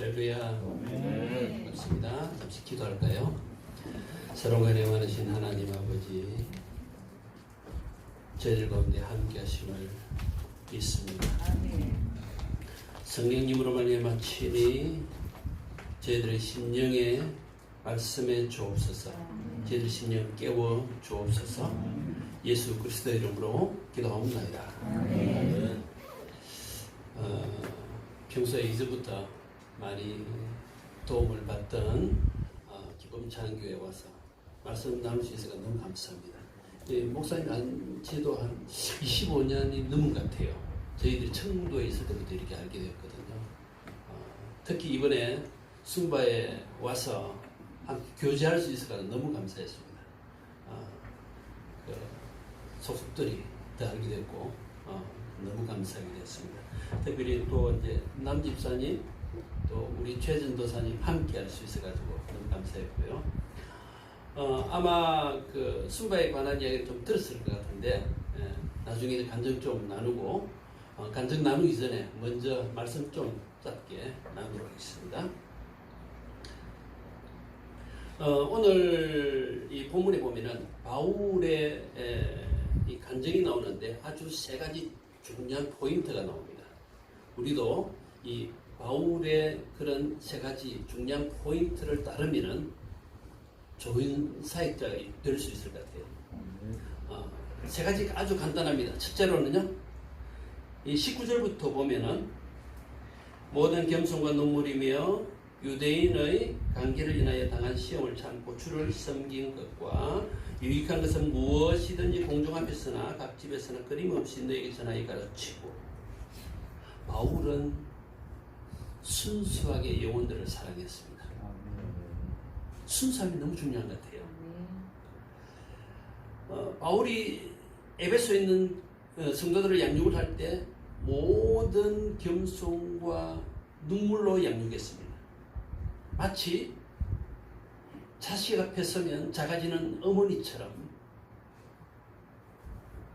할렐루야. 반갑습니다. 잠시 기도할까요? 사랑과 많으신 하나님 아버지, 저희들 가운데 함께 하심을 믿습니다. 성령님으로 말미암아 친히 저희들의 심령에 말씀해 주옵소서. 저희들 심령 깨워 주옵소서. 예수 그리스도의 이름으로 기도하옵나이다. 평소에 이제부터 많이 도움을 받던 기쁨찬교회에 와서 말씀 나눌 수 있어서 너무 감사합니다. 목사님 안지도 한 25년이 넘은 것 같아요. 저희들이 청도에 있을 때부터 이렇게 알게 되었거든요. 특히 이번에 숭바에 와서 함께 교제할 수 있어서 너무 감사했습니다. 속속들이 더 알게 됐고 너무 감사하게 됐습니다. 특별히 또 이제 남 집사님 또 우리 최전 도사님 함께 할 수 있어가지고 너무 감사했고요. 아마 그 숭바에 관한 이야기를 좀 들었을 것 같은데 나중에 간증 좀 나누고 간증 나누기 전에 먼저 말씀 좀 짧게 나누도록 하겠습니다. 오늘 이 본문에 보면은 바울의 이 간증이 나오는데 아주 세 가지 중요한 포인트가 나옵니다. 우리도 이 바울의 그런 세 가지 중요한 포인트를 따르면은 좋은 사역자가 될 수 있을 것 같아요. 세 가지가 아주 간단합니다. 첫째로는요, 이 19절부터 보면은 모든 겸손과 눈물이며 유대인의 관계를 인하여 당한 시험을 참고 주를 섬긴 것과 유익한 것은 무엇이든지 공중 앞에서나 갑집에서나 끊임없이 너에게 전하여 가르치고. 바울은 순수하게 영혼들을 사랑했습니다. 순수함이 너무 중요한 것 같아요. 바울이 에베소에 있는 성도들을 양육을 할 때 모든 겸손과 눈물로 양육했습니다. 마치 자식 앞에 서면 작아지는 어머니처럼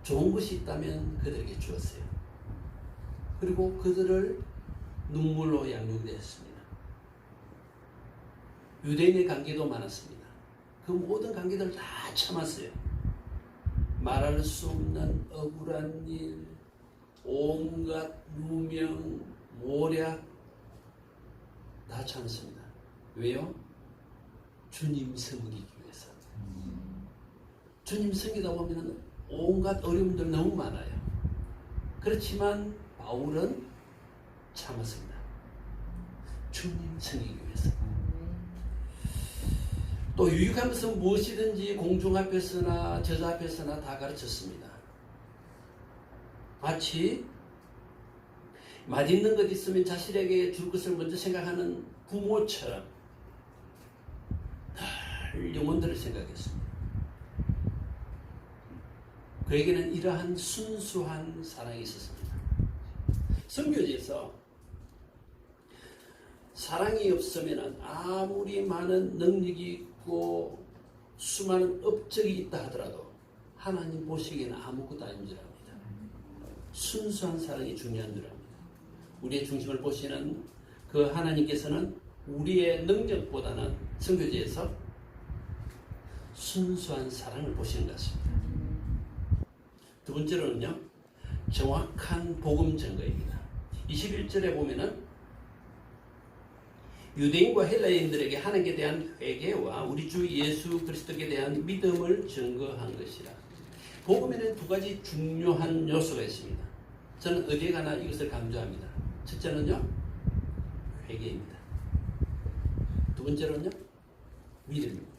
좋은 것이 있다면 그들에게 주었어요. 그리고 그들을 눈물로 양육했습니다. 유대인의 관계도 많았습니다. 그 모든 관계들을 다 참았어요. 말할 수 없는 억울한 일, 온갖 누명, 모략 다 참았습니다. 왜요? 주님 섬기기 위해서. 주님 섬기다 보면 온갖 어려움들 너무 많아요. 그렇지만 바울은 참았습니다. 주님 섬기기 위해서. 또 유익한 것은 무엇이든지 공중 앞에서나 저자 앞에서나 다 가르쳤습니다. 마치 맛있는 것 있으면 자식에게 줄 것을 먼저 생각하는 부모처럼 늘 영혼들을 생각했습니다. 그에게는 이러한 순수한 사랑이 있었습니다. 선교지에서 사랑이 없으면 아무리 많은 능력이 있고 수많은 업적이 있다 하더라도 하나님 보시기에는 아무것도 아닌 줄 압니다. 순수한 사랑이 중요한 줄 압니다. 우리의 중심을 보시는 그 하나님께서는 우리의 능력보다는 선교지에서 순수한 사랑을 보시는 것 같습니다. 두 번째로는요, 정확한 복음 증거입니다. 21절에 보면은 유대인과 헬라인들에게 하나님께 대한 회개와 우리 주 예수 그리스도께 대한 믿음을 증거한 것이라. 복음에는 두 가지 중요한 요소가 있습니다. 저는 어디에 가나 이것을 강조합니다. 첫째는요, 회개입니다. 두 번째로는요, 믿음입니다.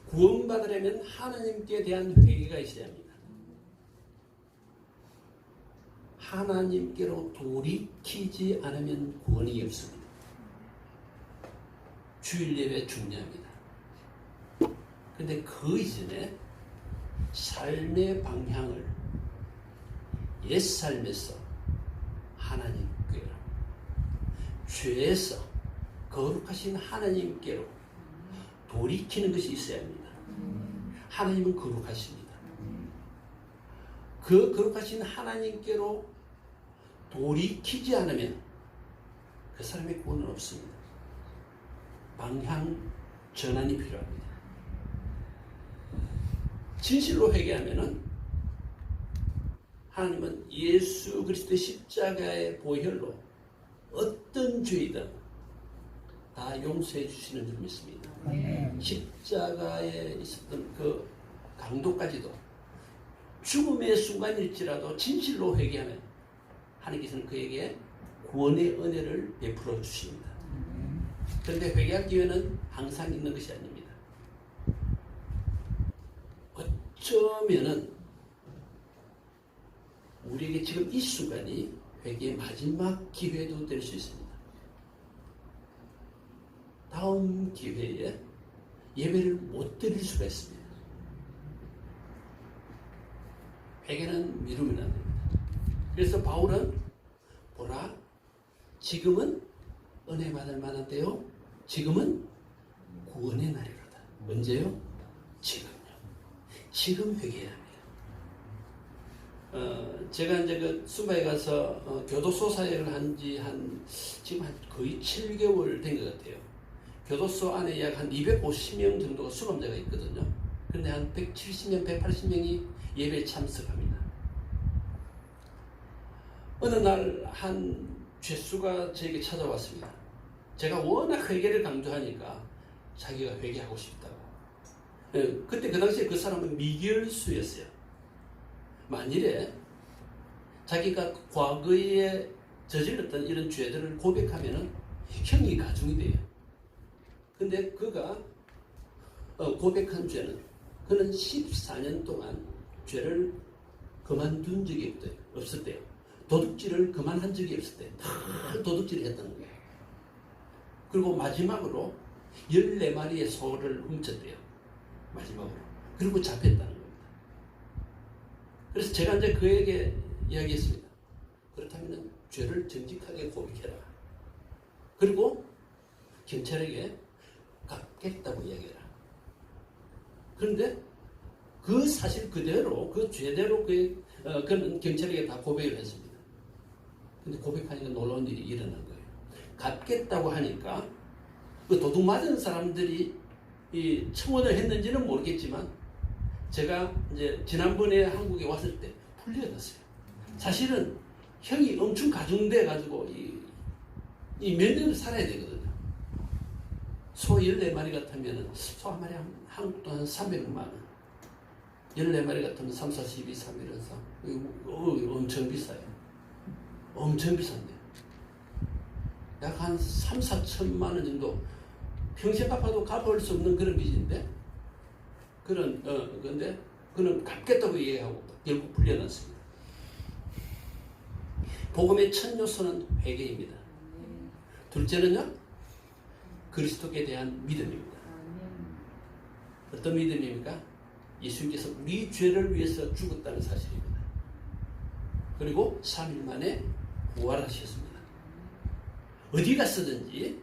구원받으려면 하나님께 대한 회개가 있어야 합니다. 하나님께로 돌이키지 않으면 구원이 없습니다. 주일 예배 중요합니다. 그런데 그 이전에 삶의 방향을 옛 삶에서 하나님께로, 죄에서 거룩하신 하나님께로 돌이키는 것이 있어야 합니다. 하나님은 거룩하십니다. 그 거룩하신 하나님께로 돌이키지 않으면 그 사람의 구원은 없습니다. 방향 전환이 필요합니다. 진실로 회개하면은 하나님은 예수 그리스도의 십자가의 보혈로 어떤 죄이든 다 용서해 주시는 줄 믿습니다. 십자가에 있었던 그 강도까지도 죽음의 순간일지라도 진실로 회개하면 하나님께서는 그에게 구원의 은혜를 베풀어 주십니다. 그런데 회개할 기회는 항상 있는 것이 아닙니다. 어쩌면은 우리에게 지금 이 순간이 회개의 마지막 기회도 될 수 있습니다. 다음 기회에 예배를 못 드릴 수가 있습니다. 회개는 미루면 안 됩니다. 그래서 바울은 보라, 지금은 은혜 받을 만한데요. 지금은 구원의 날이로다. 언제요? 지금요. 지금 회개해야 합니다. 제가 이제 그 수바에 가서 교도소 사역을 한지 지금 거의 7개월 된 것 같아요. 교도소 안에 약 한 250명 정도가 수감자가 있거든요. 그런데 한 170명, 180명이 예배에 참석합니다. 어느 날 한 죄수가 저에게 찾아왔습니다. 제가 워낙 회개를 강조하니까 자기가 회개하고 싶다고. 그때 그 당시에 그 사람은 미결수였어요. 만일에 자기가 과거에 저질렀던 이런 죄들을 고백하면은 형이 가중이 돼요. 근데 그가 고백한 죄는 그는 14년 동안 죄를 그만둔 적이 없었대요. 도둑질을 그만한 적이 없었대요. 다 도둑질을 했다는 거예요. 그리고 마지막으로 14마리의 소를 훔쳤대요. 마지막으로. 그리고 잡혔다는 겁니다. 그래서 제가 이제 그에게 이야기했습니다. 그렇다면 죄를 정직하게 고백해라. 그리고 경찰에게 갚겠다고 이야기해라. 그런데 그 사실 그대로, 그 죄대로 그는 경찰에게 다 고백을 했습니다. 근데 고백하니까 놀라운 일이 일어난 거예요. 갚겠다고 하니까 그 도둑 맞은 사람들이 이 청원을 했는지는 모르겠지만 제가 이제 지난번에 한국에 왔을 때 풀려났어요. 사실은 형이 엄청 가중돼 가지고 이 몇 년을 살아야 되거든요. 소 14마리 같으면 소 한 마리 한국 돈 한 300만 원. 14마리 같으면 3, 4, 12, 3일에서 엄청 비싸요. 엄청 비싼데. 약 한 3, 4천만 원 정도 평생 갚아도 갚을 수 없는 그런 빚인데 근데 그는 갚겠다고 얘기하고 결국 풀려났습니다. 복음의 첫 요소는 회개입니다. 둘째는요, 그리스도께 대한 믿음입니다. 어떤 믿음입니까? 예수님께서 우리 죄를 위해서 죽었다는 사실입니다. 그리고 3일 만에 부활하셨습니다. 어디 갔었든지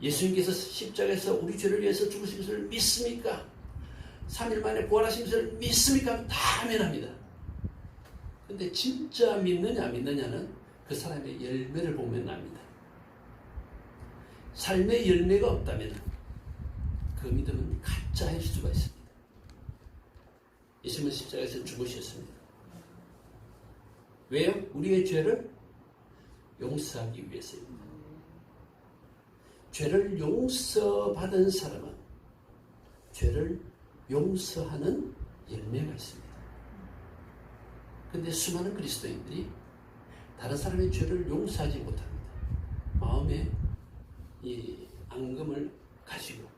예수님께서 십자가에서 우리 죄를 위해서 죽으신 것을 믿습니까? 3일 만에 부활하신 것을 믿습니까? 다 아멘합니다. 근데 진짜 믿느냐 안 믿느냐는 그 사람의 열매를 보면 압니다. 삶의 열매가 없다면 그 믿음은 가짜일 수가 있습니다. 예수님은 십자가에서 죽으셨습니다. 왜요? 우리의 죄를 용서하기 위해서입니다. 죄를 용서받은 사람은 죄를 용서하는 열매가 있습니다. 그런데 수많은 그리스도인들이 다른 사람의 죄를 용서하지 못합니다. 마음에 이 앙금을 가지고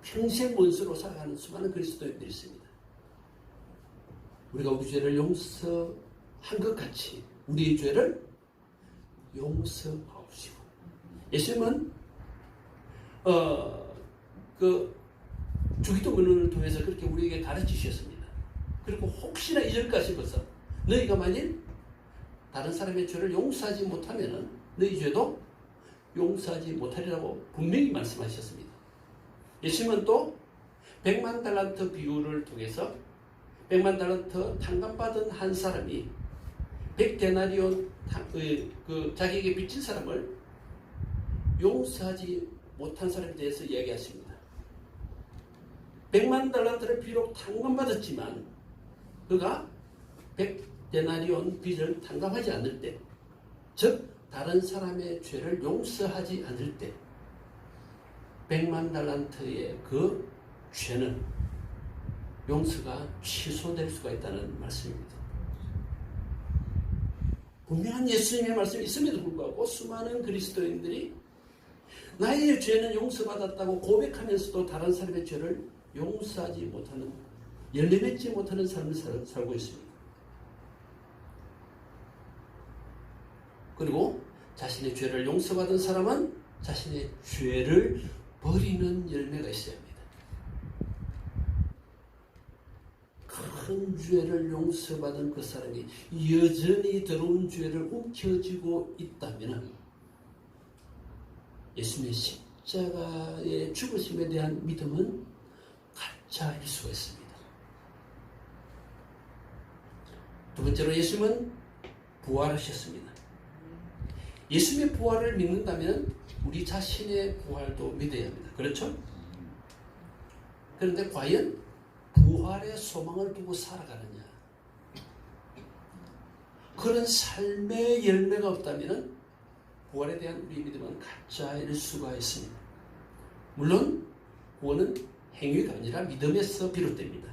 평생 원수로 살아가는 수많은 그리스도인들이 있습니다. 우리가 우리 죄를 용서한 것 같이 우리의 죄를 용서하옵시고. 예수님은 그 주기도문을 통해서 그렇게 우리에게 가르치셨습니다. 그리고 혹시나 잊을까 싶어서 너희가 만일 다른 사람의 죄를 용서하지 못하면 너희 죄도 용서하지 못하리라고 분명히 말씀하셨습니다. 예수님은 또 100만 달란트 비유를 통해서 100만 달란트 탕감받은 한 사람이 100데나리온 자기에게 빚진 사람을 용서하지 못한 사람에 대해서 이야기하십니다. 100만 달란트를 비록 탕감받았지만 그가 100데나리온 빚을 탕감하지 않을 때, 즉 다른 사람의 죄를 용서하지 않을 때 100만 달란트의 그 죄는 용서가 취소될 수가 있다는 말씀입니다. 분명한 예수님의 말씀이 있음에도 불구하고 수많은 그리스도인들이 나의 죄는 용서받았다고 고백하면서도 다른 사람의 죄를 용서하지 못하는, 열매 맺지 못하는 삶을 살고 있습니다. 그리고 자신의 죄를 용서받은 사람은 자신의 죄를 버리는 열매가 있어야 합니다. 큰 죄를 용서받은 그 사람이 여전히 더러운 죄를 움켜쥐고 있다면 예수님의 십자가의 죽으심에 대한 믿음은 가짜일 수가 있습니다. 두 번째로 예수님은 부활하셨습니다. 예수님의 부활을 믿는다면 우리 자신의 부활도 믿어야 합니다. 그렇죠? 그런데 과연 부활의 소망을 두고 살아가느냐? 그런 삶의 열매가 없다면 부활에 대한 우리 믿음은 가짜일 수가 있습니다. 물론 구원은 행위가 아니라 믿음에서 비롯됩니다.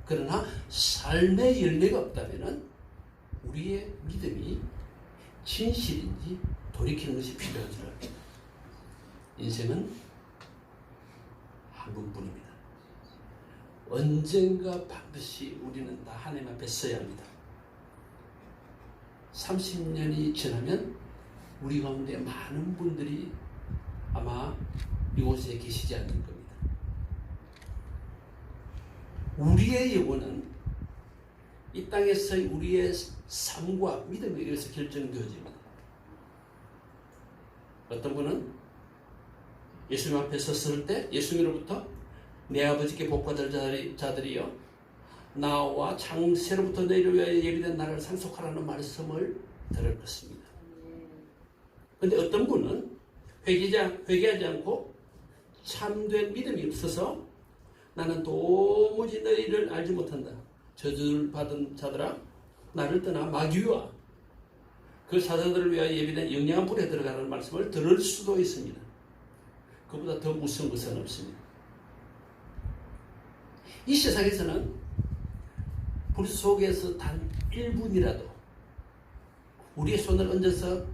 그러나 삶의 열매가 없다면 우리의 믿음이 진실인지 돌이키는 것이 필요한 줄 압니다. 인생은 한 번뿐입니다. 언젠가 반드시 우리는 다 하나님 앞에 서야 합니다. 30년이 지나면 우리 가운데 많은 분들이 아마 이곳에 계시지 않을 겁니다. 우리의 영혼은 이 땅에서의 우리의 삶과 믿음에 의해서 결정되어집니다. 어떤 분은 예수님 앞에 섰을 때 예수님으로부터 내 아버지께 복받을 자들이여 나와 창세로부터 너희를 위하여 예비된 나라를 상속하라는 말씀을 들을 것입니다. 그런데 어떤 분은 회개하지 않고 참된 믿음이 없어서 나는 도무지 너희를 알지 못한다. 저주를 받은 자들아 나를 떠나 마귀와 그 사자들을 위하여 예비된 영영한 불에 들어가는 말씀을 들을 수도 있습니다. 그보다 더 무서운 것은 없습니다. 이 세상에서는 불 속에서 단 1분이라도 우리의 손을 얹어서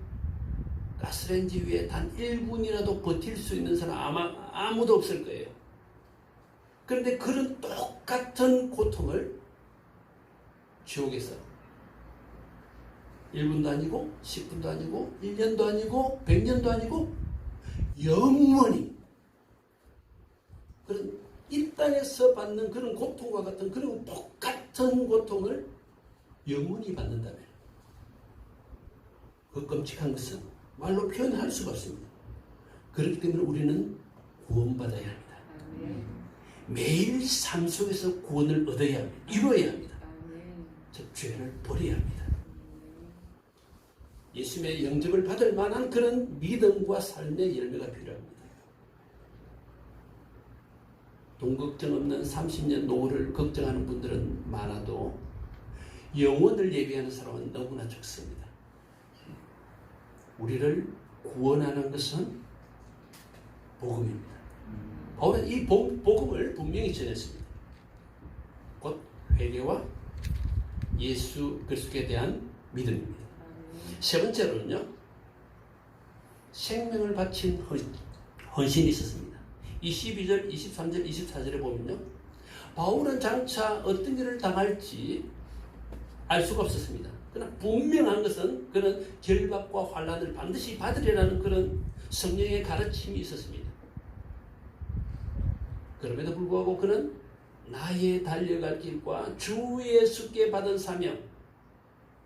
가스레인지 위에 단 1분이라도 버틸 수 있는 사람 아마 아무도 없을 거예요. 그런데 그런 똑같은 고통을 지옥에서 1분도 아니고 10분도 아니고 1년도 아니고 100년도 아니고 영원히 그런 이 땅에서 받는 그런 고통과 같은 그런 똑같은 고통을 영원히 받는다면 그 끔찍한 것은 말로 표현할 수가 없습니다. 그렇기 때문에 우리는 구원받아야 합니다. 매일 삶 속에서 구원을 얻어야 합니다. 이루어야 합니다. 즉 죄를 버려야 합니다. 예수님의 영접을 받을 만한 그런 믿음과 삶의 열매가 필요합니다. 돈 걱정 없는 30년 노후를 걱정하는 분들은 많아도 영혼을 예비하는 사람은 너무나 적습니다. 우리를 구원하는 것은 복음입니다. 바울은 이 복음을 분명히 전했습니다. 곧 회개와 예수 그리스도에 대한 믿음입니다. 세 번째로는요, 생명을 바친 헌신이 있었습니다. 22절, 23절, 24절에 보면요, 바울은 장차 어떤 일을 당할지 알 수가 없었습니다. 그러나 분명한 것은 그는 결박과 환난을 반드시 받으리라는 그런 성령의 가르침이 있었습니다. 그럼에도 불구하고 그는 나의 달려갈 길과 주 예수께 받은 사명,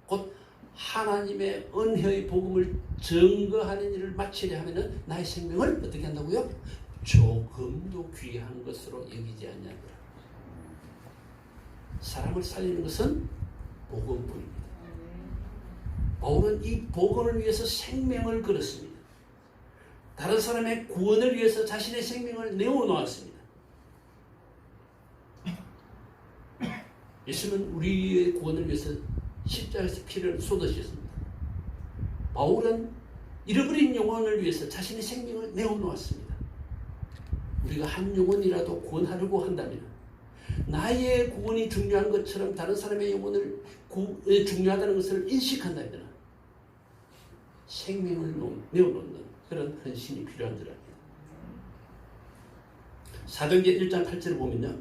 곧 하나님의 은혜의 복음을 증거하는 일을 마치려 하면 나의 생명을 어떻게 한다고요? 조금도 귀한 것으로 여기지 않냐고요. 사람을 살리는 것은 복음뿐입니다. 바울은 이 복음을 위해서 생명을 걸었습니다. 다른 사람의 구원을 위해서 자신의 생명을 내어놓았습니다. 예수는 우리의 구원을 위해서 십자가에서 피를 쏟으셨습니다. 바울은 잃어버린 영혼을 위해서 자신의 생명을 내어놓았습니다. 우리가 한 영혼이라도 구원하려고 한다면 나의 구원이 중요한 것처럼 다른 사람의 영혼을 중요하다는 것을 인식한다면 생명을 내어놓는 그런 헌신이 필요한 줄 압니다. 사도행전 1장 8절을 보면요,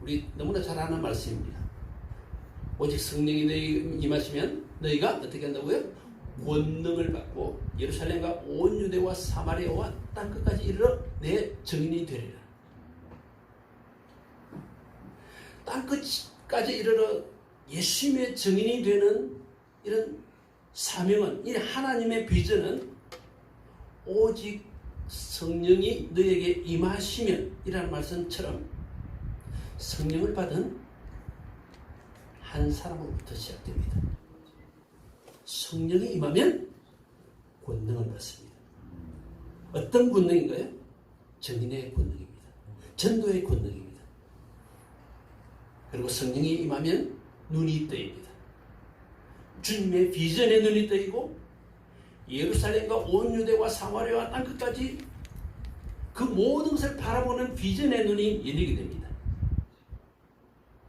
우리 너무나 잘 아는 말씀입니다. 오직 성령이 너희 임하시면 너희가 어떻게 한다고요? 권능을 받고 예루살렘과 온 유대와 사마리아와 땅끝까지 이르러 내 증인이 되리라. 땅끝까지 이르러 예수님의 증인이 되는 이런 사명은, 이 하나님의 비전은 오직 성령이 너에게 임하시면 이라는 말씀처럼 성령을 받은 한 사람으로부터 시작됩니다. 성령이 임하면 권능을 받습니다. 어떤 권능인가요? 증인의 권능입니다. 전도의 권능입니다. 그리고 성령이 임하면 눈이 뜨입니다. 주님의 비전의 눈이 뜨이고 예루살렘과 온 유대와 사마리아와 땅끝까지 그 모든 것을 바라보는 비전의 눈이 열리게 됩니다.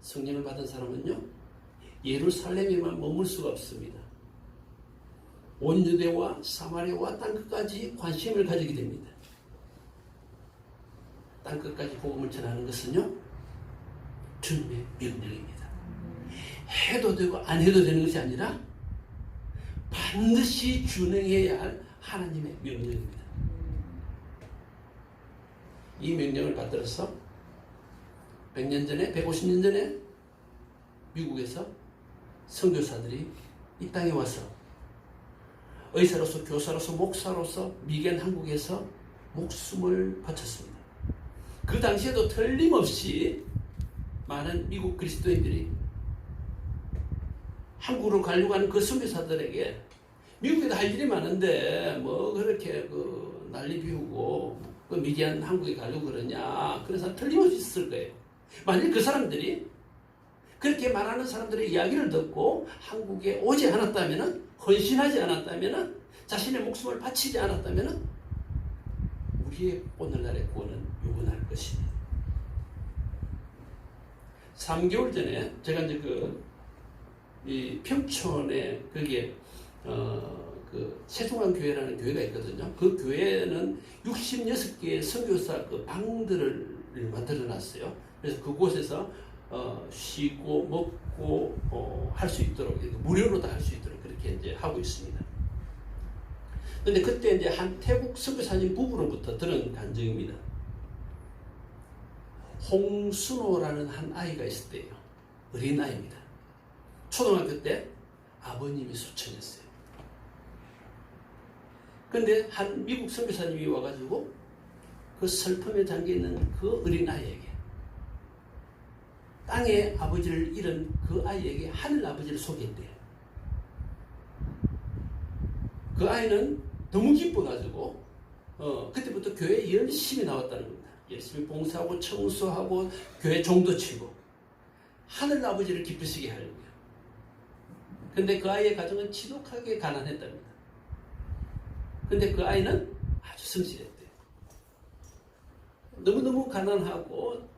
성령을 받은 사람은요, 예루살렘에만 머물 수가 없습니다. 온 유대와 사마리아와 땅끝까지 관심을 가지게 됩니다. 땅끝까지 복음을 전하는 것은요, 주님의 명령입니다. 해도 되고 안 해도 되는 것이 아니라 반드시 준행해야 할 하나님의 명령입니다. 이 명령을 받들어서 100년 전에, 150년 전에 미국에서 선교사들이 이 땅에 와서 의사로서, 교사로서, 목사로서 미개한 한국에서 목숨을 바쳤습니다. 그 당시에도 틀림없이 많은 미국 그리스도인들이 한국으로 가려고 하는 그 선교사들에게 미국에도 할 일이 많은데 뭐 그렇게 그 난리 피우고 그 미개한 한국에 가려고 그러냐, 그런 사람 틀림없이 있을 거예요. 만약 그 사람들이 그렇게 말하는 사람들의 이야기를 듣고 한국에 오지 않았다면, 헌신하지 않았다면, 자신의 목숨을 바치지 않았다면 우리의 오늘날의 구원은 유분할 것입니다. 3개월 전에 제가 이제 이 평촌에 거기에 그 세종안교회라는 교회가 있거든요. 그 교회는 66개의 선교사 그 방들을 만들어 놨어요. 그래서 그곳에서 쉬고 먹고 할 수 있도록 무료로 다 할 수 있도록 그렇게 이제 하고 있습니다. 근데 그때 이제 한 태국 선교사님 부부로부터 들은 간증입니다. 홍순호라는 한 아이가 있을 때요. 어린 아이입니다. 초등학교 때 아버님이 소천했어요. 근데 한 미국 선교사님이 와가지고 그 슬픔에 잠겨있는 그 어린 아이에게, 땅에 아버지를 잃은 그 아이에게 하늘 아버지를 소개했대요. 그 아이는 너무 기뻐가지고 그때부터 교회에 열심히 나왔다는 겁니다. 열심히 봉사하고 청소하고 교회 종도 치고 하늘 아버지를 기쁘시게 하려고요. 근데 그 아이의 가정은 지독하게 가난했답니다. 근데 그 아이는 아주 성실했대요. 너무너무 가난하고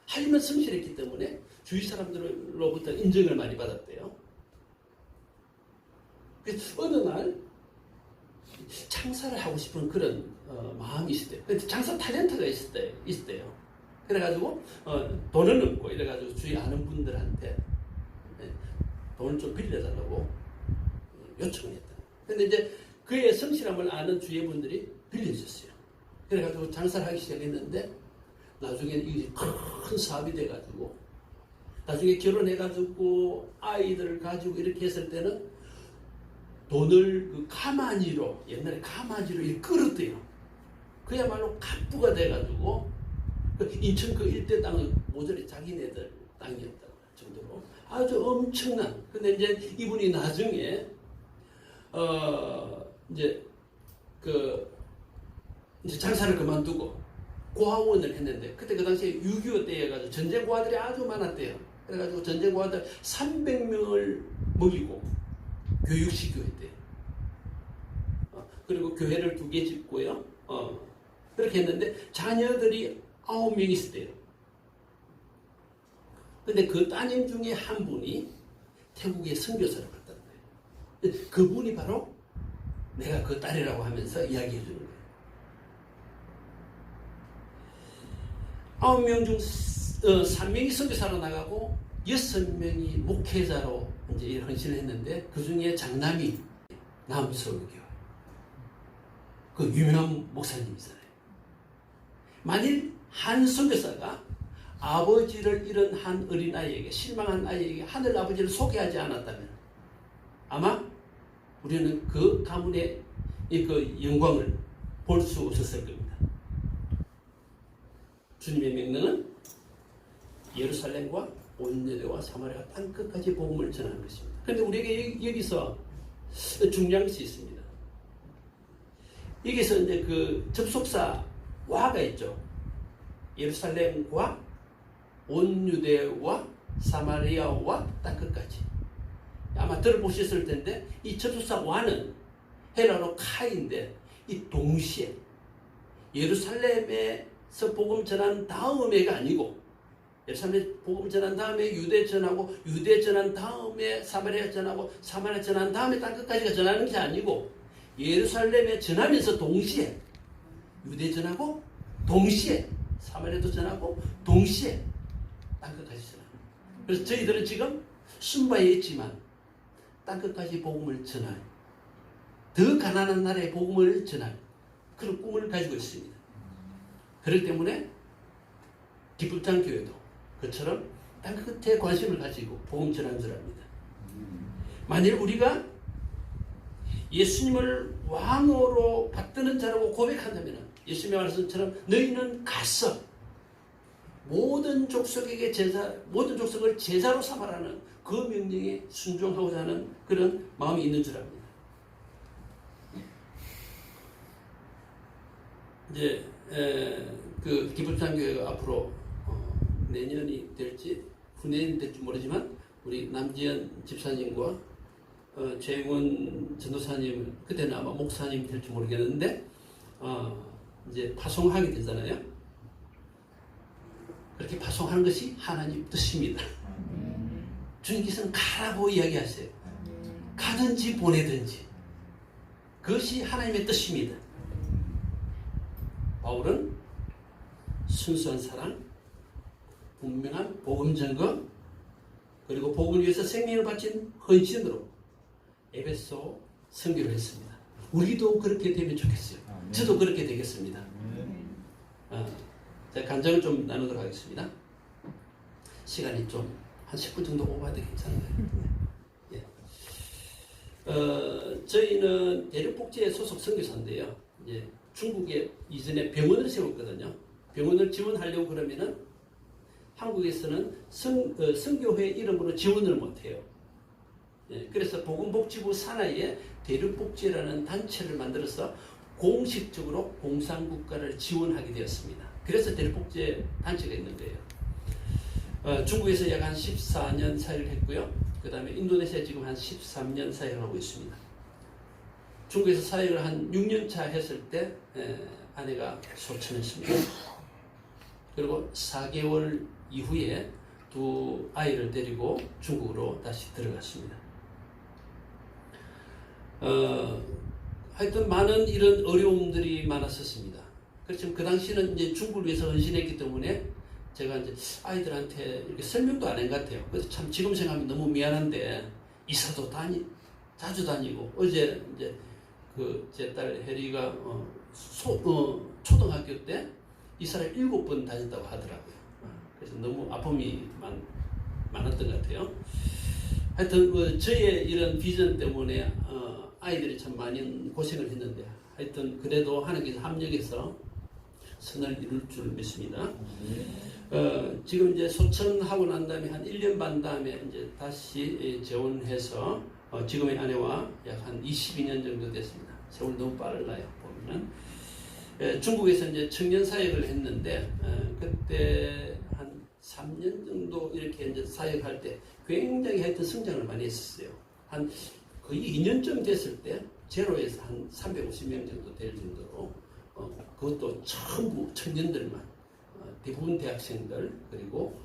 하지만 성실했기 때문에 주위 사람들로부터 인정을 많이 받았대요. 그래서 어느 날 장사를 하고 싶은 그런 마음이 있었대요. 근데 장사 탤런트가 있었대요. 그래가지고 돈은 없고 이래가지고 주위 아는 분들한테 돈을 좀 빌려달라고 요청을 했다. 근데 이제 그의 성실함을 아는 주위 분들이 빌려줬어요. 그래가지고 장사를 하기 시작했는데 나중에 이게 큰 사업이 돼가지고 나중에 결혼해가지고 아이들을 가지고 이렇게 했을 때는 돈을 그 가마니로, 옛날에 가마니로 이렇게 끌었대요. 그야말로 갑부가 돼가지고 그 인천 그 일대 땅은 모조리 자기네들 땅이었다고 정도로 아주 엄청난. 근데 이제 이분이 나중에 이제 이제 장사를 그만두고 고아원을 했는데, 그때 그 당시에 6.25 때여가지고 전쟁 고아들이 아주 많았대요. 그래가지고 전쟁 고아들 300명을 먹이고 교육시켰대요. 그리고 교회를 2개 짓고요. 그렇게 했는데 자녀들이 9명 있었대요. 근데 그 따님 중에 한 분이 태국에 선교사를 갔다는 거예요. 그분이 바로 내가 그 딸이라고 하면서 이야기해 주는 거예요. 9명 중 3명이 선교사로 나가고 6명이 목회자로 이제 헌신을 했는데, 그 중에 장남이 남서울교회 그 유명한 목사님이잖아요. 만일 한 선교사가 아버지를 잃은 한 어린아이에게, 실망한 아이에게 하늘 아버지를 소개하지 않았다면 아마 우리는 그 가문의 그 영광을 볼 수 없었을 겁니다. 주님의 명령은 예루살렘과 온 유대와 사마리아 땅끝까지 복음을 전하는 것입니다. 그런데 우리에게 여기서 중요한 것이 있습니다. 여기서 이제 그 접속사 와가 있죠. 예루살렘과 온 유대와 사마리아와 땅끝까지. 아마 들어보셨을 텐데, 이 접속사 와는 헬라어로 카인데, 이 동시에 예루살렘에서 복음 전한 다음에가 아니고, 예루살렘에 복음 전한 다음에 유대 전하고, 유대 전한 다음에 사마리아 전하고, 사마리아 전한 다음에 땅끝까지가 전하는 게 아니고, 예루살렘에 전하면서 동시에 유대 전하고, 동시에 사마리아도 전하고, 동시에 땅끝까지 전하는. 그래서 저희들은 지금 순바에 있지만 땅끝까지 복음을 전할, 더 가난한 나라에 복음을 전할 그런 꿈을 가지고 있습니다. 그렇기 때문에 기쁨장 교회도 그처럼 땅끝에 관심을 가지고 복음 전하는 줄 압니다. 만일 우리가 예수님을 왕으로 받드는 자라고 고백한다면, 예수님의 말씀처럼 너희는 가서 모든 족속에게 모든 족속을 제자로 삼아라는 그 명령에 순종하고자 하는 그런 마음이 있는 줄 압니다. 이제 그 기쁨장 교회가 앞으로 내년이 될지 후내년이 될지 모르지만, 우리 남지연 집사님과 최영원 전도사님, 그때는 아마 목사님 될지 모르겠는데 이제 파송하게 되잖아요. 그렇게 파송하는 것이 하나님 뜻입니다. 주님께서는 가라고 이야기하세요. 가든지 보내든지 그것이 하나님의 뜻입니다. 바울은 순수한 사랑, 분명한 복음 증거, 그리고 복음을 위해서 생명을 바친 헌신으로 에베소 선교를 했습니다. 우리도 그렇게 되면 좋겠어요. 저도 그렇게 되겠습니다. 제가 간증을 좀 나누도록 하겠습니다. 시간이 좀 한 10분 정도 오버해도 괜찮은가요? 예. 저희는 대륙복지에 소속 선교사인데요. 이제 중국에 이전에 병원을 세웠거든요. 병원을 지원하려고 그러면은 한국에서는 선교회 이름으로 지원을 못해요. 예, 그래서 보건복지부 산하에 대륙복지라는 단체를 만들어서 공식적으로 공산국가를 지원하게 되었습니다. 그래서 대륙복지 단체가 있는 거예요. 중국에서 약 한 14년 사역을 했고요. 그 다음에 인도네시아 지금 한 13년 사역을 하고 있습니다. 중국에서 사역을 한 6년 차 했을 때 아내가 소천했습니다. 그리고 4개월 이후에 2 아이를 데리고 중국으로 다시 들어갔습니다. 하여튼 많은 이런 어려움들이 많았었습니다. 그렇지만 그 당시는 이제 중국을 위해서 헌신했기 때문에 제가 이제 아이들한테 이렇게 설명도 안 한 것 같아요. 그래서 참 지금 생각하면 너무 미안한데, 이사도 자주 다니고, 어제 이제 그 제 딸 혜리가 초등학교 때 이사를 7번 다녔다고 하더라고요. 그래서 너무 아픔이 많았던 것 같아요. 하여튼 저의 이런 비전 때문에 아이들이 참 많이 고생을 했는데, 하여튼 그래도 하나님께서 합력해서 선을 이룰 줄 믿습니다. 지금 이제 소천하고 난 다음에 한 1년 반 다음에 이제 다시 재혼해서 지금의 아내와 약 한 22년 정도 됐습니다. 세월 너무 빨라요, 보면은. 중국에서 이제 청년 사역을 했는데, 그때 한 3년 정도 이렇게 이제 사역할 때 굉장히 하여튼 성장을 많이 했었어요. 한 거의 2년쯤 됐을 때, 제로에서 한 350명 정도 될 정도로, 그것도 전부 청년들만, 대부분 대학생들, 그리고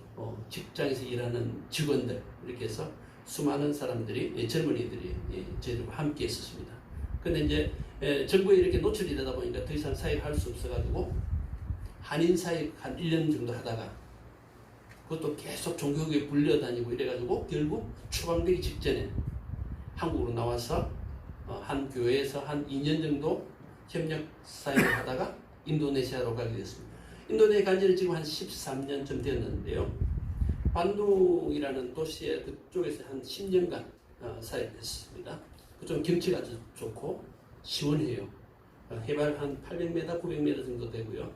직장에서 일하는 직원들, 이렇게 해서 수많은 사람들이, 젊은이들이 저희들과 함께 있었습니다. 근데 이제 정부에 이렇게 노출이 되다 보니까 더 이상 사역할 수 없어가지고 한인 사역 한 1년 정도 하다가 그것도 계속 종교국에 불려다니고 이래가지고 결국 추방되기 직전에 한국으로 나와서 한 교회에서 한 2년 정도 협력 사역을 하다가 인도네시아로 가게 됐습니다. 인도네시아 간 지는 지금 한 13년쯤 됐는데요. 반둥이라는 도시에 그쪽에서 한 10년간 사역했습니다. 그쪽 경치가 아주 좋고 시원해요. 해발 한 800m, 900m 정도 되고요.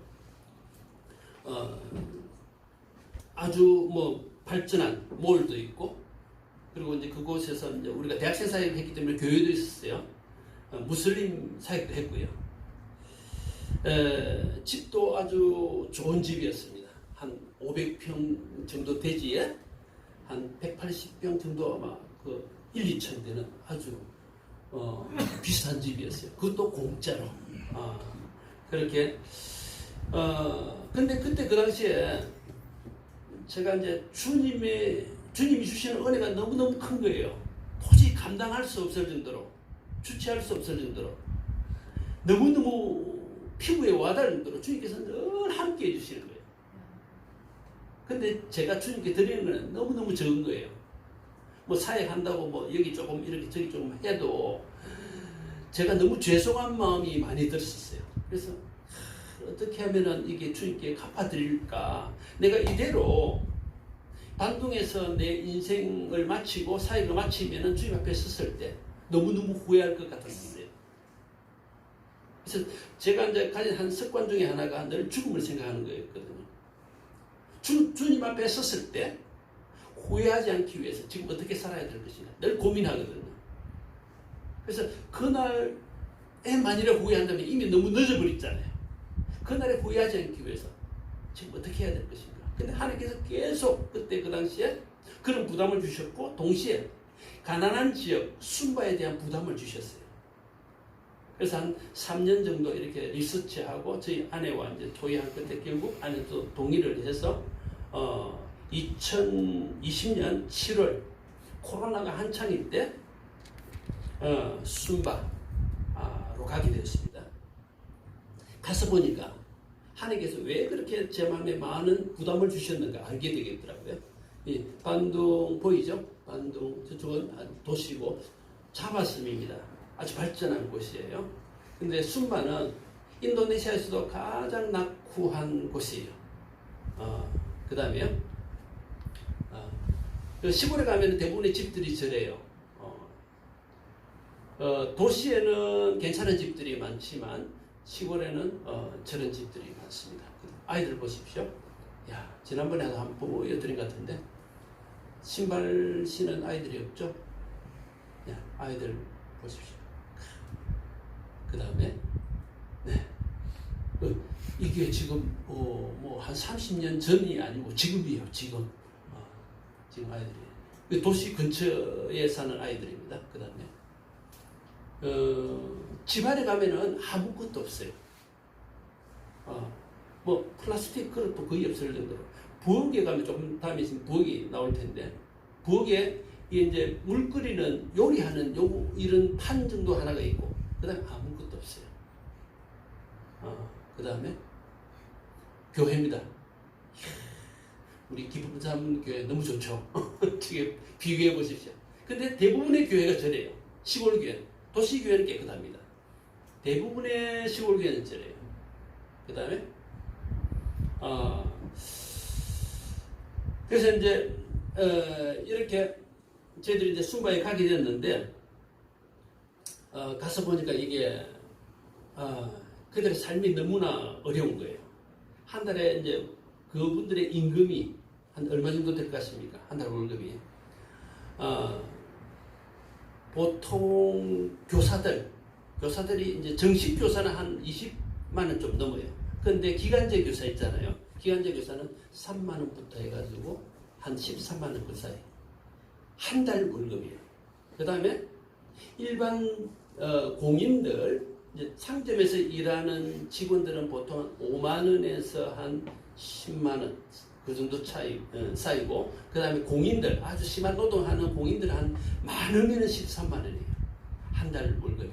아주 뭐 발전한 몰도 있고, 그리고 이제 그곳에서 이제 우리가 대학생 사역을 했기 때문에 교회도 있었어요. 무슬림 사역도 했고요. 집도 아주 좋은 집이었습니다. 한 500평 정도 대지에 한 180평 정도 아마 그 1, 2천 되는 아주 비싼 집이었어요. 그것도 공짜로. 그렇게. 근데 그때 그 당시에 제가 이제 주님이 주시는 은혜가 너무너무 큰 거예요. 도저히 감당할 수 없을 정도로, 주체할 수 없을 정도로, 너무너무 피부에 와닿을 정도로 주님께서 늘 함께 해주시는 거예요. 근데 제가 주님께 드리는 건 너무너무 적은 거예요. 뭐 사역한다고 뭐 여기 조금 이렇게 저기 조금 해도 제가 너무 죄송한 마음이 많이 들었었어요. 그래서 어떻게 하면은 이게 주님께 갚아드릴까? 내가 이대로 반둥에서 내 인생을 마치고 사역을 마치면은 주님 앞에 섰을 때 너무너무 후회할 것 같았어요. 그래서 제가 이제 가진 한 습관 중에 하나가 늘 죽음을 생각하는 거였거든요. 주님 앞에 섰을 때 후회하지 않기 위해서 지금 어떻게 살아야 될 것이냐 늘 고민하거든요. 그래서 그날에 만일에 후회한다면 이미 너무 늦어버렸잖아요. 그날에 후회하지 않기 위해서 지금 어떻게 해야 될 것인가. 근데 하나님께서 계속 그때 그 당시에 그런 부담을 주셨고, 동시에 가난한 지역 순바에 대한 부담을 주셨어요. 그래서 한 3년 정도 이렇게 리서치하고 저희 아내와 이제 토의한 끝에 결국 아내도 동의를 해서 2020년 7월 코로나가 한창일 때 순바로 가게 되었습니다. 가서 보니까 하나님께서 왜 그렇게 제 마음에 많은 부담을 주셨는가 알게 되겠더라고요. 이 반둥 보이죠? 반둥 저쪽은 도시고 자바섬입니다. 아주 발전한 곳이에요. 근데 순바는 인도네시아에서도 가장 낙후한 곳이에요. 그 다음에요. 시골에 가면 대부분의 집들이 저래요. 도시에는 괜찮은 집들이 많지만 시골에는 저런 집들이 많습니다. 아이들 보십시오. 야, 지난번에 한번 보여드린 것 같은데 신발 신은 아이들이 없죠? 야, 아이들 보십시오. 그 다음에 네. 이게 지금 뭐 한 30년 전이 아니고 지금이에요. 지금 아이들이 도시 근처에 사는 아이들입니다. 그 다음에 집안에 가면은 아무것도 없어요. 뭐 플라스틱 그릇도 거의 없을 정도로. 부엌에 가면 조금 다음에 있으면 부엌이 나올 텐데, 부엌에 이제 물 끓이는 요리하는 이런 판 정도 하나가 있고, 그 다음에 아무것도 없어요. 그 다음에 교회입니다. 우리 기쁨삼 교회 너무 좋죠. 지금 비교해 보십시오. 근데 대부분의 교회가 저래요. 시골 교회, 도시 교회는 깨끗합니다. 대부분의 시골 교회는 저래요. 그 다음에 그래서 이제 이렇게 저희들이 이제 순바에 가게 됐는데 가서 보니까 이게 그들의 삶이 너무나 어려운 거예요. 한 달에 이제 그분들의 임금이 한 얼마 정도 될 것 같습니까? 한 달 월급이. 보통 교사들이 이제 정식 교사는 한 20만 원 좀 넘어요. 그런데 기간제 교사 있잖아요. 기간제 교사는 3만 원부터 해가지고 한 13만 원 그 사이. 한 달 월급이에요. 그 다음에 일반 공인들, 이제 상점에서 일하는 직원들은 보통 5만 원에서 한 10만 원 그 정도 사이고, 그 다음에 공인들, 아주 심한 노동하는 공인들 한 많으면 13만 원이에요. 한 달 월급이.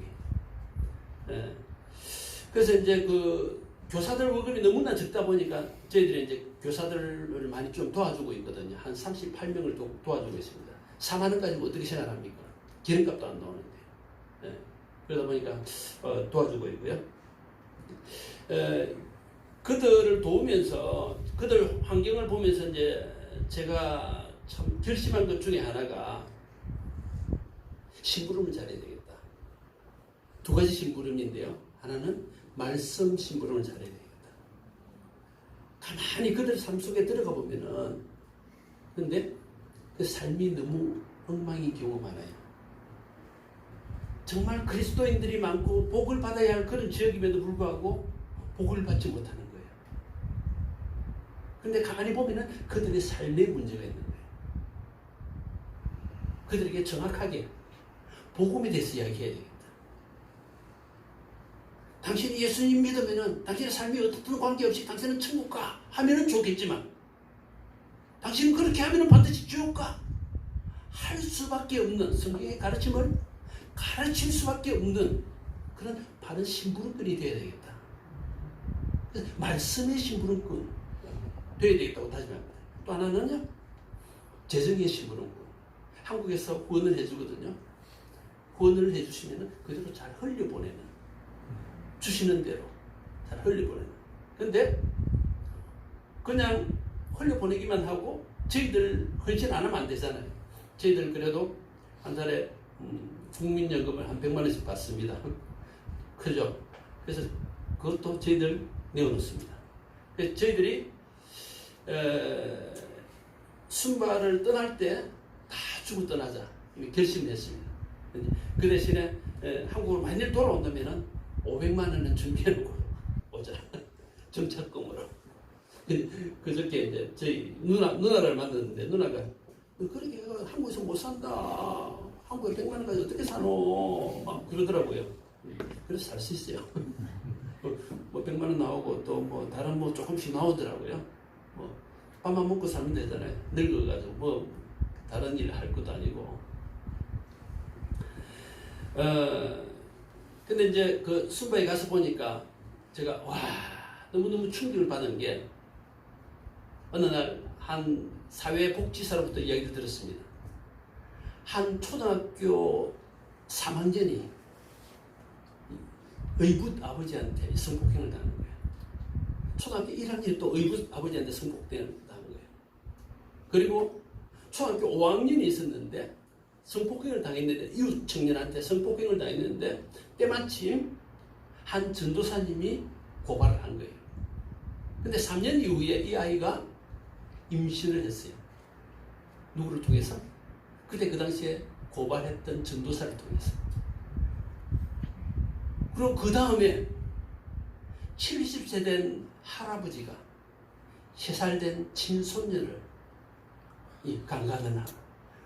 그래서 이제 그 교사들 월급이 너무나 적다 보니까 저희들이 이제 교사들을 많이 좀 도와주고 있거든요. 한 38명을 도와주고 있습니다. 4만 원까지 어떻게 생각합니까? 기름값도 안 나오는데. 그러다 보니까 도와주고 있고요. 그들을 도우면서, 그들 환경을 보면서 이제 제가 참 결심한 것 중에 하나가 심부름을 잘해야 되겠다. 두 가지 심부름인데요. 하나는 말씀 심부름을 잘해야 되겠다. 가만히 그들 삶 속에 들어가 보면은, 근데 그 삶이 너무 엉망인 경우가 많아요. 정말 그리스도인들이 많고 복을 받아야 할 그런 지역임에도 불구하고 복을 받지 못하는 거예요. 근데 가만히 보면은 그들의 삶에 문제가 있는 거예요. 그들에게 정확하게 복음에 대해서 이야기해야 되겠다. 당신이 예수님 믿으면은 당신의 삶이 어떻든 관계없이 당신은 천국 가 하면은 좋겠지만, 당신은 그렇게 하면은 반드시 지옥 가 할 수밖에 없는, 성경의 가르침을 가르칠 수밖에 없는 그런 바른 심부름꾼이 되어야 되겠다. 말씀의 심부름꾼 되어야 되겠다고 다짐합니다. 또 하나는요, 재정의 심부름꾼. 한국에서 후원을 해주거든요. 후원을 해주시면 그대로 잘 흘려보내는, 주시는 대로 잘 흘려보내는. 근데 그냥 흘려보내기만 하고 저희들 헌신 안 하면 안 되잖아요. 저희들 그래도 한 달에 국민연금을 한 100만 원씩 받습니다. 그죠? 그래서 그것도 저희들 내어놓습니다. 그래서 저희들이 순발을 떠날 때 다 주고 떠나자 결심을 했습니다. 그 대신에 한국으로 만일 돌아온다면 500만 원은 준비해놓고 오자. 정착금으로. 그저께 이제 저희 누나를 만났는데, 누나가 그렇게 한국에서 못 산다. 한국에 100만 원까지 어떻게 사노? 막 그러더라고요. 그래서 살 수 있어요. 뭐 100만 원 나오고 또 뭐 다른 뭐 조금씩 나오더라고요. 뭐 밥만 먹고 살면 되잖아요. 늙어가지고 뭐 다른 일 할 것도 아니고. 근데 이제 그 순바에 가서 보니까 제가 와, 너무너무 충격을 받은 게, 어느 날 한 사회복지사로부터 이야기를 들었습니다. 한 초등학교 3학년이 의붓 아버지한테 성폭행을 당한 거예요. 초등학교 1학년이 또 의붓 아버지한테 성폭행을 당한 거예요. 그리고 초등학교 5학년이 있었는데 성폭행을 당했는데, 이웃 청년한테 성폭행을 당했는데 때마침 한 전도사님이 고발을 한 거예요. 근데 3년 이후에 이 아이가 임신을 했어요. 누구를 통해서? 그때 그 당시에 고발했던 전도사를 통해서. 그리고 그 다음에 70세 된 할아버지가 3살 된 친손녀를 강간을 하고,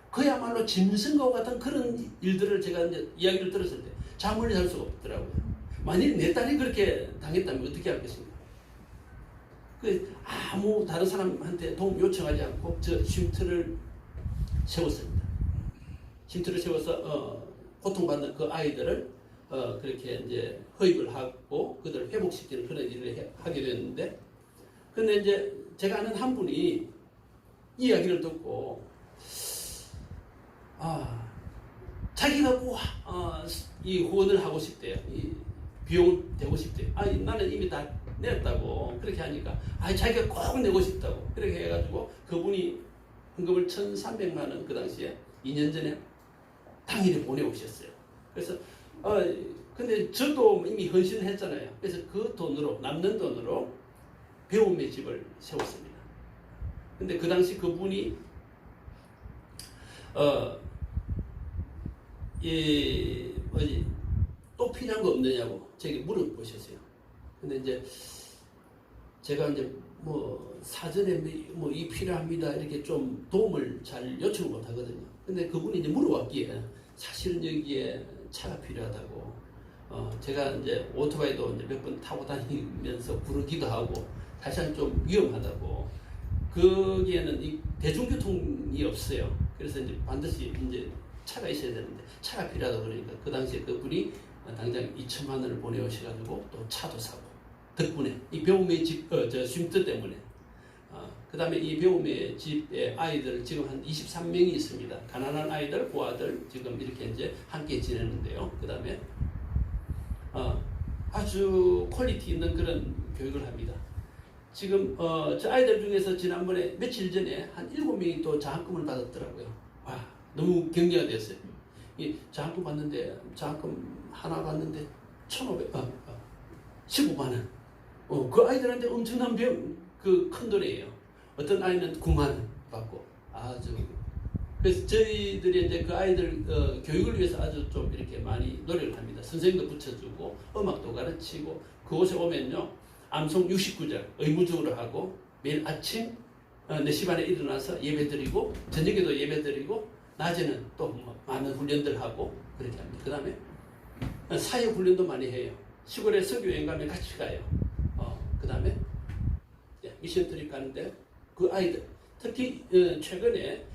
그야말로 짐승과 같은 그런 일들을 제가 이제 이야기를 들었을 때 잠을 잘 수가 없더라고요. 만일 내 딸이 그렇게 당했다면 어떻게 하겠습니까? 아무 다른 사람한테 도움 요청하지 않고 저 쉼터를 세웠습니다. 쉼터를 세워서 고통받는 그 아이들을 그렇게 이제 허입을 하고 그들을 회복시키는 그런 일을 하게 됐는데, 근데 이제 제가 아는 한 분이 이 이야기를 듣고 자기가 꼭 이 후원을 하고 싶대요. 이 비용을 대고 싶대요. 나는 이미 다 냈다고 그렇게 하니까 자기가 꼭 내고 싶다고 그렇게 해가지고 그분이 헌금을 1,300만 원 그 당시에 2년 전에 당일에 보내오셨어요. 그래서 근데 저도 이미 헌신을 했잖아요. 그래서 그 돈으로, 남는 돈으로 배움의 집을 세웠습니다. 근데 그 당시 그분이 또 필요한 거 없느냐고 제게 물어보셨어요. 근데 이제 제가 이제 뭐 사전에 뭐 이 필요합니다 이렇게 좀 도움을 잘 요청을 못 하거든요. 근데 그분이 이제 물어왔기에 사실은 여기에 차가 필요하다고. 제가 이제 오토바이도 이제 몇 번 타고 다니면서 부르기도 하고 사실은 좀 위험하다고. 거기에는 이 대중교통이 없어요. 그래서 이제 반드시 이제 차가 있어야 되는데 차가 필요하다 그러니까 그 당시에 그분이 당장 2천만 원을 보내오셔가지고 또 차도 사고 덕분에 이 배움의 집 쉼터 때문에 그 다음에 이 배움의 집의 아이들 지금 한 23명이 있습니다. 가난한 아이들, 고아들 지금 이렇게 이제 함께 지내는데요. 그 다음에 아주 퀄리티 있는 그런 교육을 합니다. 지금 저 아이들 중에서 지난번에 며칠 전에 한 7명이 또 장학금을 받았더라고요. 와, 너무 격려가 됐어요. 이 장학금 받는데 장학금 하나 받는데 15만 원. 그 아이들한테 엄청난 그 큰 돈이에요. 어떤 아이는 9만 원 받고 아주. 그래서 저희들이 이제 그 아이들 교육을 위해서 아주 좀 이렇게 많이 노력을 합니다. 선생님도 붙여주고 음악도 가르치고 그곳에 오면요 암송 69절 의무적으로 하고 매일 아침 4시 반에 일어나서 예배드리고 저녁에도 예배드리고 낮에는 또 많은 훈련들 하고 그렇게 합니다. 그 다음에 사역 훈련도 많이 해요. 시골에 설교여행 가면 같이 가요. 그 다음에 미션 트립 가는데 그 아이들 특히 최근에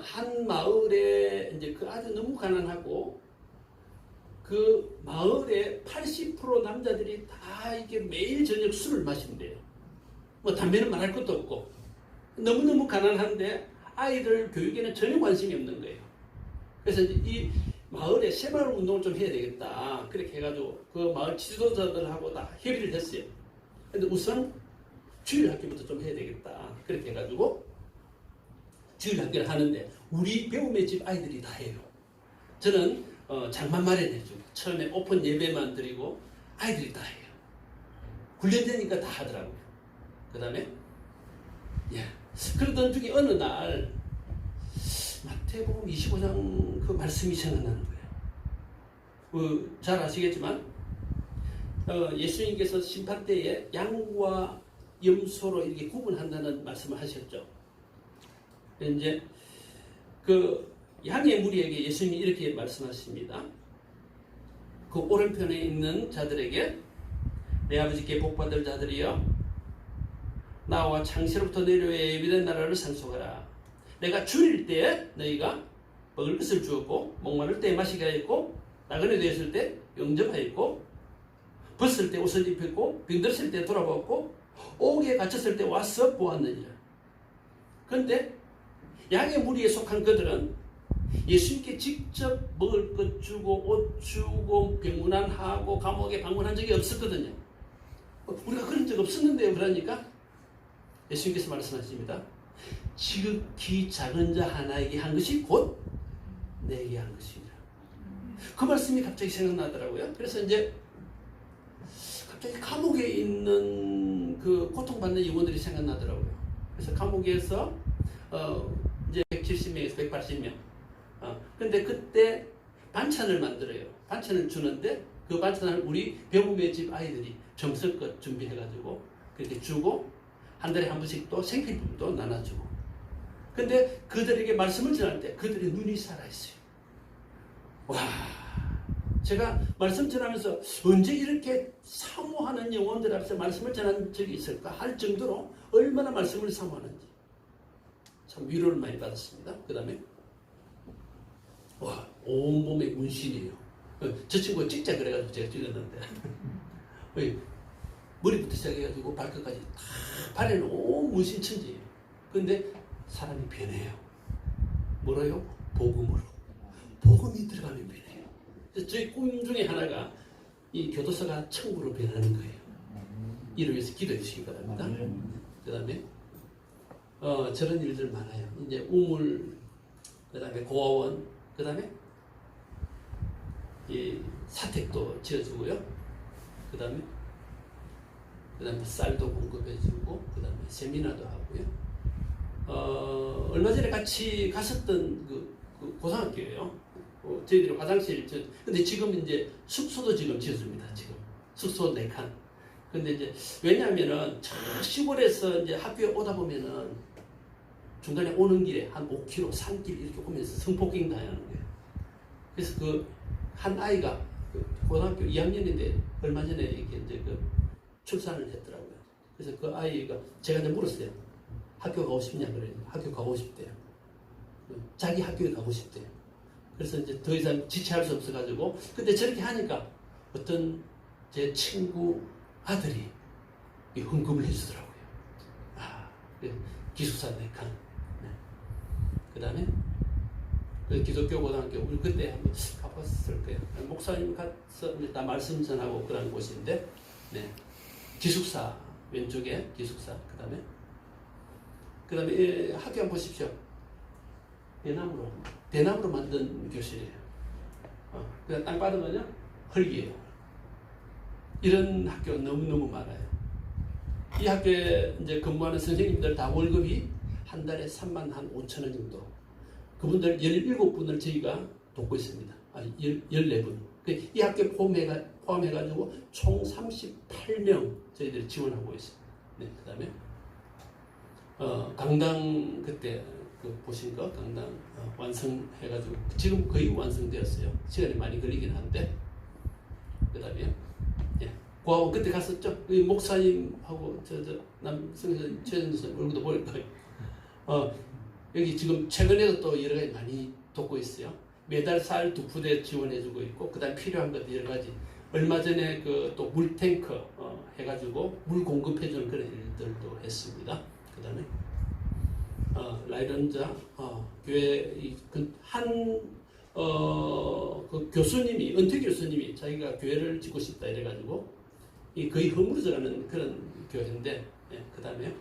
한 마을에 이제 그 아주 너무 가난하고 그 마을의 80% 남자들이 다 이게 매일 저녁 술을 마신대요. 뭐 담배는 말할 것도 없고 너무너무 가난한데 아이들 교육에는 전혀 관심이 없는 거예요. 그래서 이 마을에 새마을 운동을 좀 해야 되겠다. 그렇게 해가지고 그 마을 지도자들하고 다 협의를 했어요. 근데 우선 주일학교부터 좀 해야 되겠다. 그렇게 해가지고 주일학교를 하는데 우리 배움의 집 아이들이 다 해요. 저는 장만 마련해주고 처음에 오픈 예배만 드리고 아이들이 다 해요. 훈련되니까 다 하더라고요. 그 다음에 그러던 중에 어느 날 마태복음 25장 그 말씀이 생각나는 거예요. 잘 아시겠지만 예수님께서 심판 때에 양과 염소로 이렇게 구분한다는 말씀을 하셨죠. 이제 그 양의 무리에게 예수님이 이렇게 말씀하십니다. 그 오른편에 있는 자들에게 내 아버지께 복받을 자들이여 나와 창세로부터 내려와 예비된 나라를 상속하라. 내가 줄일 때 너희가 먹을 것을 주었고 목마를 때 마시게 하였고 나그네 되었을 때 영접하였고 벗을 때 옷을 입혔고 병들었을 때 돌아보았고 옥에 갇혔을 때 와서 보았느니라. 그런데 양의 무리에 속한 그들은 예수님께 직접 먹을 것 주고 옷 주고 병문안하고 감옥에 방문한 적이 없었거든요. 우리가 그런 적 없었는데요. 그러니까 예수님께서 말씀하십니다. 지극히 작은 자 하나에게 한 것이 곧 내게 한 것이니라. 그 말씀이 갑자기 생각나더라고요. 그래서 이제 갑자기 감옥에 있는 그 고통받는 영혼들이 생각나더라고요. 그래서 감옥에서 이제 170명에서 180명. 근데 그때 반찬을 만들어요. 반찬을 주는데 그 반찬을 우리 배움의 집 아이들이 정성껏 준비해가지고 그렇게 주고 한 달에 한 번씩 또 생필품도 나눠주고. 근데 그들에게 말씀을 전할 때 그들의 눈이 살아있어요. 와, 제가 말씀 전하면서 언제 이렇게 사모하는 영혼들 앞에서 말씀을 전한 적이 있을까 할 정도로 얼마나 말씀을 사모하는지 참 위로를 많이 받았습니다. 그 다음에 와, 온몸에 문신이에요. 저 친구가 찍자 그래가지고 제가 찍었는데 머리부터 시작해가지고 발끝까지 다 발에는 온 문신 천지예요. 근데 사람이 변해요. 뭐라요? 복음으로. 복음이 들어가면 변해요. 그래서 저희 꿈 중에 하나가 이 교도소가 천국으로 변하는 거예요. 이를 위해서 기도해 주시기 바랍니다. 그 다음에 저런 일들 많아요. 이제 우물, 그 다음에 고아원, 그 다음에 이 사택도 지어주고요. 그 다음에 그다음에 쌀도 공급해주고 그다음에 세미나도 하고요. 얼마 전에 같이 갔었던 그 고등학교예요. 저희들이 화장실 근데 지금 이제 숙소도 지금 지어줍니다. 지금 숙소 4칸. 근데 이제 왜냐하면은 저 시골에서 이제 학교에 오다 보면은 중간에 오는 길에 한 5km 산길 이렇게 오면서 성폭행 당하는 거예요. 그래서 그 한 아이가 고등학교 2학년인데 얼마 전에 이렇게 이제 그 출산을 했더라고요. 그래서 그 아이가 제가 이제 물었어요. 학교 가고 싶냐 그래요. 학교 가고 싶대요. 자기 학교에 가고 싶대요. 그래서 이제 더 이상 지체할 수 없어가지고 근데 저렇게 하니까 어떤 제 친구 아들이 이 헌금을 해주더라고요. 기숙사 4칸. 네. 그 다음에 그 기독교 고등학교 우리 그때 한번 가봤을 거예요. 목사님 가서 다 말씀 전하고 그런 곳인데, 네. 기숙사 왼쪽에 기숙사. 그 다음에 학교 한번 보십시오. 대나무로 만든 교실이에요. 그냥 땅 받으면요 흙이에요. 이런 학교 너무 많아요. 이 학교에 이제 근무하는 선생님들 다 월급이 한 달에 35,000원 정도. 그분들 17분을 저희가 돕고 있습니다. 아니 14분. 이 학교에 포함해가지고 총 38명 저희들이 지원하고 있습니다. 네, 그 다음에 강당 그때 보신 거 강당 완성해가지고 지금 거의 완성되었어요. 시간이 많이 걸리긴 한데 그 다음에 고아원 그때 갔었죠. 목사님하고 남성선 최전도사 얼굴도 보일 거예요. 여기 지금 최근에도 또 여러 가지 많이 돕고 있어요. 매달 쌀 2푸대 지원해주고 있고 그다음 필요한 것도 여러 가지. 얼마 전에 그 또 물탱크 해가지고 물 공급해주는 그런 일들도 했습니다. 그다음에 라이런자 교회 그 교수님이 은퇴 교수님이 자기가 교회를 짓고 싶다 이래가지고 거의 허물어져가는 그런 교회인데 그다음에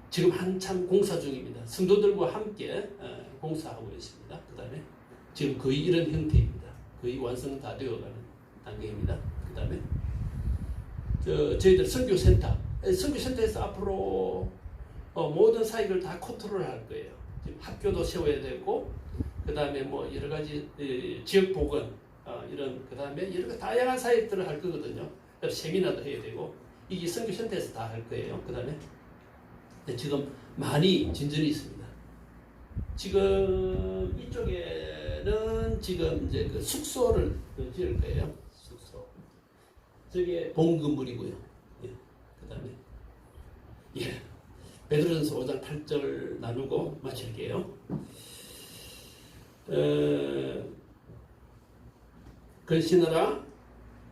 지금 한참 공사 중입니다. 성도들과 함께 공사하고 있습니다. 그다음에 지금 거의 이런 형태입니다. 거의 완성 다 되어가는 단계입니다. 그다음에 저희들 선교센터에서 앞으로 모든 사역을 다 컨트롤할 거예요. 지금 학교도 세워야 되고, 그 다음에 뭐 여러 가지 지역 보건 이런 그 다음에 여러 가지 다양한 사역들을 할 거거든요. 세미나도 해야 되고 이게 선교센터에서 다 할 거예요. 그 다음에 지금 많이 진전이 있습니다. 지금 이쪽에는 지금 이제 그 숙소를 지을 거예요. 숙소. 저게 본 건물이고요. 그 다음에 베드로전서 5장 8절 나누고 마칠게요. 근신하라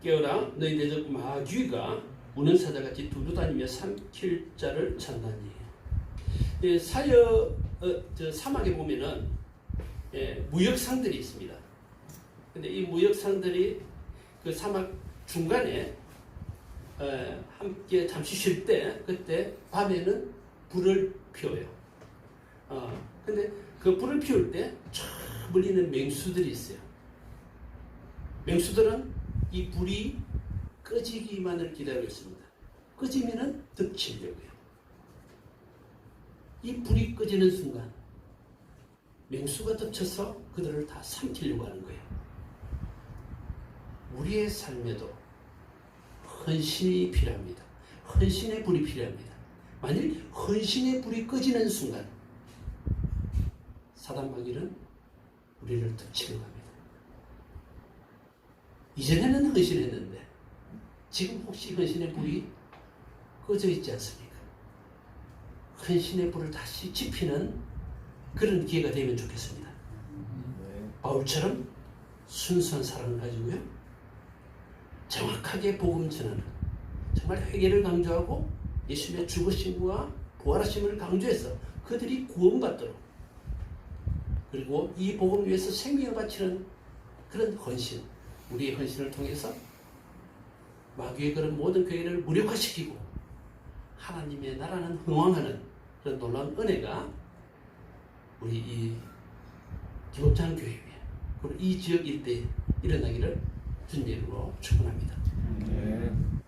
깨어라 너희 대적 마귀가 우는 사자같이 두루다니며 삼킬 자를 찾나니. 사막에 보면은 무역상들이 있습니다. 근데 이 무역상들이 그 사막 중간에 함께 잠시 쉴 때 그때 밤에는 불을 피워요. 근데 그 불을 피울 때 쫙 물리는 맹수들이 있어요. 맹수들은 이 불이 꺼지기만을 기다리고 있습니다. 꺼지면은 덮치려고요. 이 불이 꺼지는 순간 맹수가 덮쳐서 그들을 다 삼키려고 하는 거예요. 우리의 삶에도 헌신이 필요합니다. 헌신의 불이 필요합니다. 만일 헌신의 불이 꺼지는 순간 사단마귀는 우리를 덮치려고 합니다. 이전에는 헌신했는데 지금 혹시 헌신의 불이 꺼져 있지 않습니까? 헌신의 불을 다시 지피는 그런 기회가 되면 좋겠습니다. 바울처럼 순수한 사랑을 가지고요. 정확하게 복음 전하는 정말 회개를 강조하고 예수님의 죽으심과 부활하심을 강조해서 그들이 구원받도록 그리고 이 복음 위해서 생명을 바치는 그런 헌신 우리의 헌신을 통해서 마귀의 그런 모든 교회를 무력화시키고 하나님의 나라는 흥왕하는 그런 놀라운 은혜가 우리 이 기복장 교회에 그리고 이 지역 일대에 일어나기를 주님의 이름으로 축원합니다.